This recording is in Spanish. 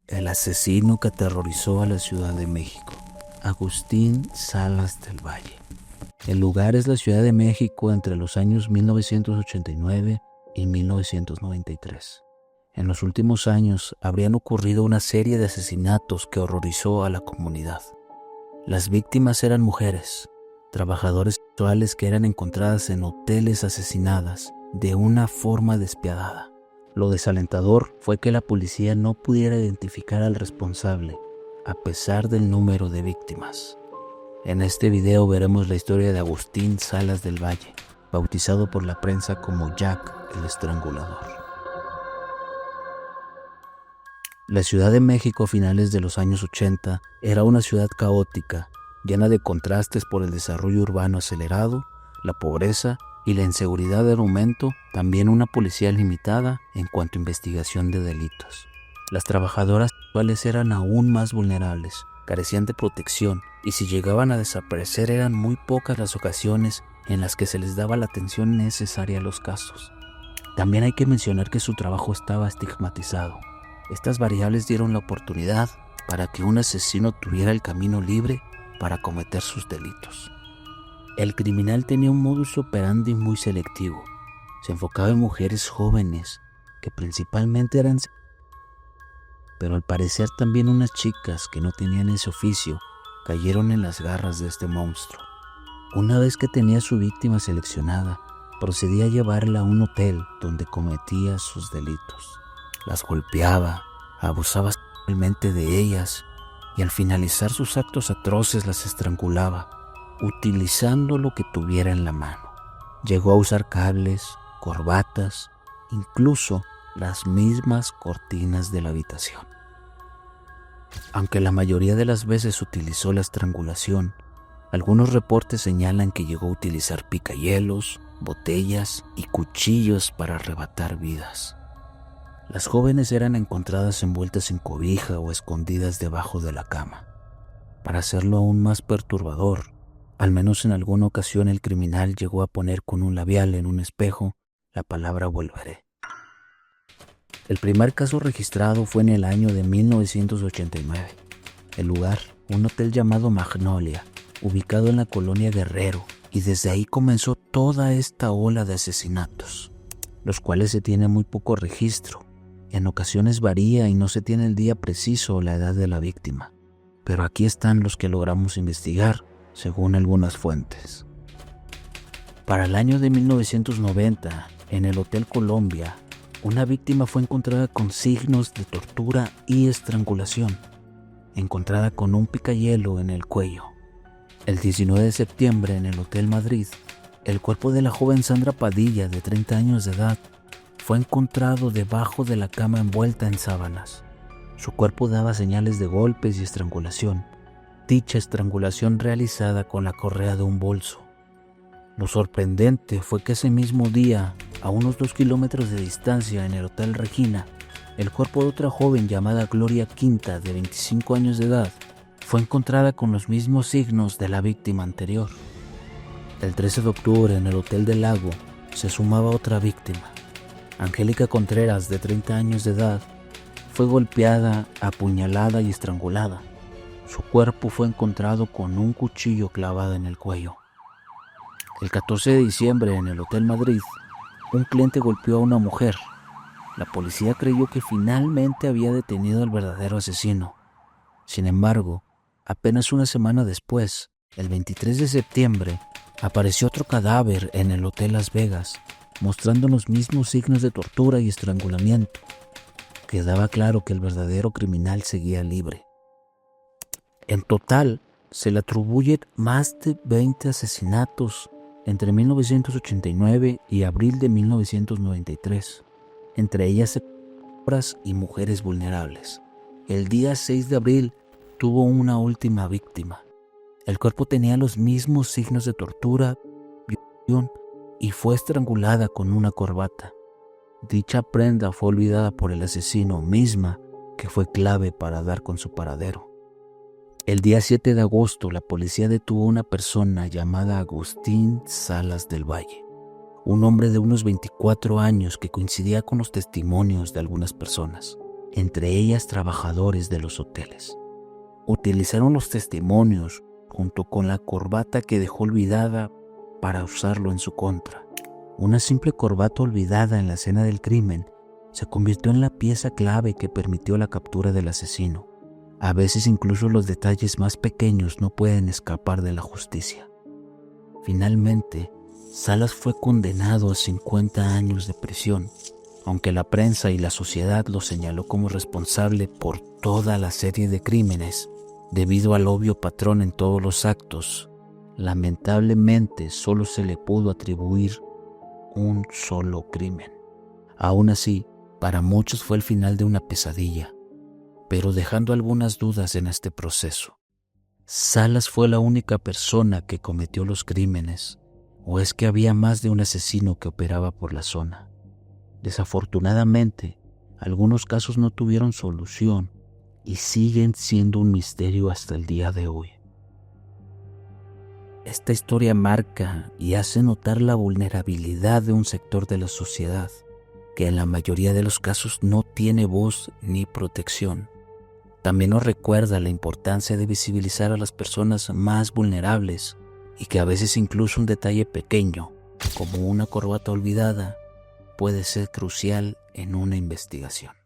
El asesino que aterrorizó a la Ciudad de México, Agustín Salas del Valle. El lugar es la Ciudad de México entre los años 1989 y 1993. En los últimos años habrían ocurrido una serie de asesinatos que horrorizó a la comunidad. Las víctimas eran mujeres, trabajadoras sexuales que eran encontradas en hoteles asesinadas de una forma despiadada. Lo desalentador fue que la policía no pudiera identificar al responsable, a pesar del número de víctimas. En este video veremos la historia de Agustín Salas del Valle, bautizado por la prensa como Jack el Estrangulador. La Ciudad de México a finales de los años 80 era una ciudad caótica, llena de contrastes por el desarrollo urbano acelerado, la pobreza y la inseguridad en aumento, también una policía limitada en cuanto a investigación de delitos. Las trabajadoras sexuales eran aún más vulnerables, carecían de protección y si llegaban a desaparecer eran muy pocas las ocasiones en las que se les daba la atención necesaria a los casos. También hay que mencionar que su trabajo estaba estigmatizado. Estas variables dieron la oportunidad para que un asesino tuviera el camino libre para cometer sus delitos. El criminal tenía un modus operandi muy selectivo. Se enfocaba en mujeres jóvenes, que principalmente eran... Pero al parecer también unas chicas que no tenían ese oficio cayeron en las garras de este monstruo. Una vez que tenía a su víctima seleccionada, procedía a llevarla a un hotel donde cometía sus delitos. Las golpeaba, abusaba sexualmente de ellas y al finalizar sus actos atroces las estrangulaba, utilizando lo que tuviera en la mano. Llegó a usar cables, corbatas, incluso las mismas cortinas de la habitación. Aunque la mayoría de las veces utilizó la estrangulación, algunos reportes señalan que llegó a utilizar picahielos, botellas y cuchillos para arrebatar vidas. Las jóvenes eran encontradas envueltas en cobija o escondidas debajo de la cama. Para hacerlo aún más perturbador, al menos en alguna ocasión el criminal llegó a poner con un labial en un espejo la palabra volveré. El primer caso registrado fue en el año de 1989. El lugar, un hotel llamado Magnolia, ubicado en la colonia Guerrero, y desde ahí comenzó toda esta ola de asesinatos, los cuales se tiene muy poco registro. En ocasiones varía y no se tiene el día preciso o la edad de la víctima, pero aquí están los que logramos investigar según algunas fuentes. Para el año de 1990, en el Hotel Colombia, una víctima fue encontrada con signos de tortura y estrangulación, encontrada con un picahielo en el cuello. El 19 de septiembre, en el Hotel Madrid, el cuerpo de la joven Sandra Padilla, de 30 años de edad, fue encontrado debajo de la cama envuelta en sábanas. Su cuerpo daba señales de golpes y estrangulación, dicha estrangulación realizada con la correa de un bolso. Lo sorprendente fue que ese mismo día, a unos 2 kilómetros de distancia en el Hotel Regina, el cuerpo de otra joven llamada Gloria Quinta, de 25 años de edad, fue encontrada con los mismos signos de la víctima anterior. El 13 de octubre, en el Hotel del Lago, se sumaba otra víctima. Angélica Contreras, de 30 años de edad, fue golpeada, apuñalada y estrangulada. Su cuerpo fue encontrado con un cuchillo clavado en el cuello. El 14 de diciembre, en el Hotel Madrid, un cliente golpeó a una mujer. La policía creyó que finalmente había detenido al verdadero asesino. Sin embargo, apenas una semana después, el 23 de septiembre, apareció otro cadáver en el Hotel Las Vegas, mostrando los mismos signos de tortura y estrangulamiento. Quedaba claro que el verdadero criminal seguía libre. En total, se le atribuyen más de 20 asesinatos entre 1989 y abril de 1993, entre ellas hombres y mujeres vulnerables. El día 6 de abril tuvo una última víctima. El cuerpo tenía los mismos signos de tortura, violación y fue estrangulada con una corbata. Dicha prenda fue olvidada por el asesino misma, que fue clave para dar con su paradero. El día 7 de agosto, la policía detuvo a una persona llamada Agustín Salas del Valle, un hombre de unos 24 años que coincidía con los testimonios de algunas personas. entre ellas trabajadores de los hoteles. Utilizaron los testimonios junto con la corbata que dejó olvidada para usarlo en su contra. Una simple corbata olvidada en la escena del crimen se convirtió en la pieza clave que permitió la captura del asesino. A veces incluso los detalles más pequeños no pueden escapar de la justicia. Finalmente, Salas fue condenado a 50 años de prisión, aunque la prensa y la sociedad lo señaló como responsable por toda la serie de crímenes. Debido al obvio patrón en todos los actos, lamentablemente solo se le pudo atribuir un solo crimen. Aún así, para muchos fue el final de una pesadilla, pero dejando algunas dudas en este proceso. ¿Salas fue la única persona que cometió los crímenes, o es que había más de un asesino que operaba por la zona? Desafortunadamente, algunos casos no tuvieron solución y siguen siendo un misterio hasta el día de hoy. Esta historia marca y hace notar la vulnerabilidad de un sector de la sociedad que en la mayoría de los casos no tiene voz ni protección. También nos recuerda la importancia de visibilizar a las personas más vulnerables y que a veces incluso un detalle pequeño, como una corbata olvidada, puede ser crucial en una investigación.